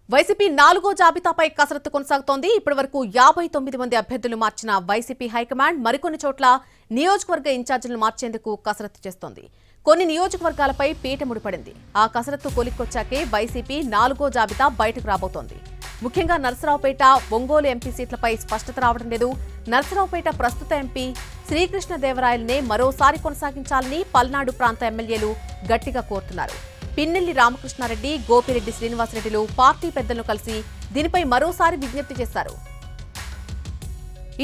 YCP 4వ జాబితాపై కసరత్తు కొనసాగుతోంది. ఇప్పటివరకు 59 మంది అభ్యర్థులు మార్చిన వైసీపీ హైకమాండ్ మరికొన్ని చోట్ల నియోజకవర్గ ఇన్ఛార్జీలను మార్చేందుకు కసరత్తు చేస్తోంది. కొన్ని నియోజకవర్గాలపై పీట ముడిపడింది. ఆ కసరత్తు కొలిక్కొచ్చాకే వైసీపీ 4వ జాబితా బయటకు రాబోతోంది. ముఖ్యంగా నర్సరావుపేట, ఒంగోలు ఎంపీ సీట్లపై స్పష్టత రావడం లేదు. నర్సరావుపేట ప్రస్తుత ఎంపీ శ్రీకృష్ణదేవరాయలనే మరోసారి కొనసాగించాలని పల్నాడు ప్రాంత ఎమ్మెల్యేలు గట్టిగా కోరుతున్నారు. పిన్నెల్లి రామకృష్ణారెడ్డి, గోపిరెడ్డి శ్రీనివాసరెడ్డిలు పార్టీ పెద్దలను కలిసి దీనిపై మరోసారి విజ్ఞప్తి చేశారు.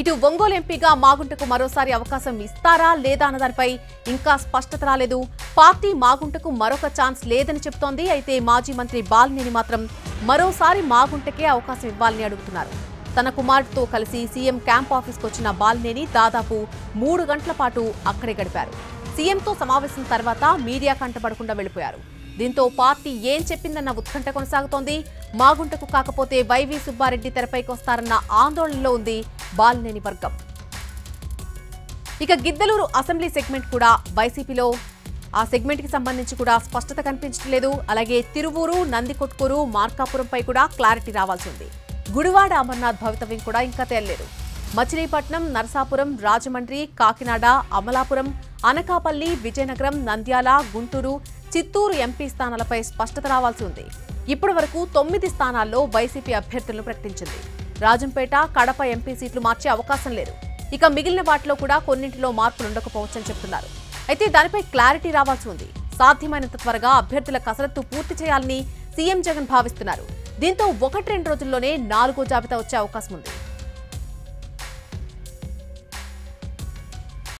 ఇటు ఒంగోలు ఎంపీగా మాగుంటకు మరోసారి అవకాశం ఇస్తారా లేదా అన్నదానిపై ఇంకా స్పష్టత రాలేదు. పార్టీ మాగుంటకు మరొక ఛాన్స్ లేదని చెబుతోంది. అయితే మాజీ మంత్రి బాలినేని మాత్రం మరోసారి మాగుంటకే అవకాశం ఇవ్వాలని అడుగుతున్నారు. తన కుమారుడితో కలిసి సీఎం క్యాంప్ ఆఫీస్కు వచ్చిన బాలినేని దాదాపు 3 గంటల పాటు అక్కడే గడిపారు. సీఎంతో సమావేశం తర్వాత మీడియా కంటపడకుండా వెళ్లిపోయారు. దీంతో పార్టీ ఏం చెప్పిందన్న ఉత్కంఠ కొనసాగుతోంది. మాగుంటకు కాకపోతే వైవి సుబ్బారెడ్డి తెరపైకి వస్తారన్న ఆందోళనలో ఉంది బాలినేని వర్గం. ఇక గిద్దలూరు అసెంబ్లీ సెగ్మెంట్ కూడా వైసీపీలో ఆ సెగ్మెంట్ కి సంబంధించి కూడా స్పష్టత కనిపించట్లేదు. అలాగే తిరువూరు, నందికొట్కూరు, మార్కాపురంపై కూడా క్లారిటీ రావాల్సి ఉంది. గుడివాడ అమర్నాథ్ భవితవ్యం కూడా ఇంకా తేలలేదు. మచిలీపట్నం, నరసాపురం, రాజమండ్రి, కాకినాడ, అమలాపురం, అనకాపల్లి, విజయనగరం, నంద్యాల, గుంటూరు, చిత్తూరు ఎంపీ స్థానాలపై స్పష్టత రావాల్సి ఉంది. ఇప్పటి వరకు 9 స్థానాల్లో వైసీపీ అభ్యర్థులను ప్రకటించింది. రాజంపేట, కడప ఎంపీ సీట్లు మార్చే అవకాశం లేదు. ఇక మిగిలిన వాటిలో కూడా కొన్నింటిలో మార్పులు ఉండకపోవచ్చని చెప్తున్నారు. అయితే దానిపై క్లారిటీ రావాల్సి ఉంది. సాధ్యమైనంత త్వరగా అభ్యర్థుల కసరత్తు పూర్తి చేయాలని సీఎం జగన్ భావిస్తున్నారు. దీంతో 1-2 రోజుల్లోనే 4వ జాబితా వచ్చే అవకాశం ఉంది.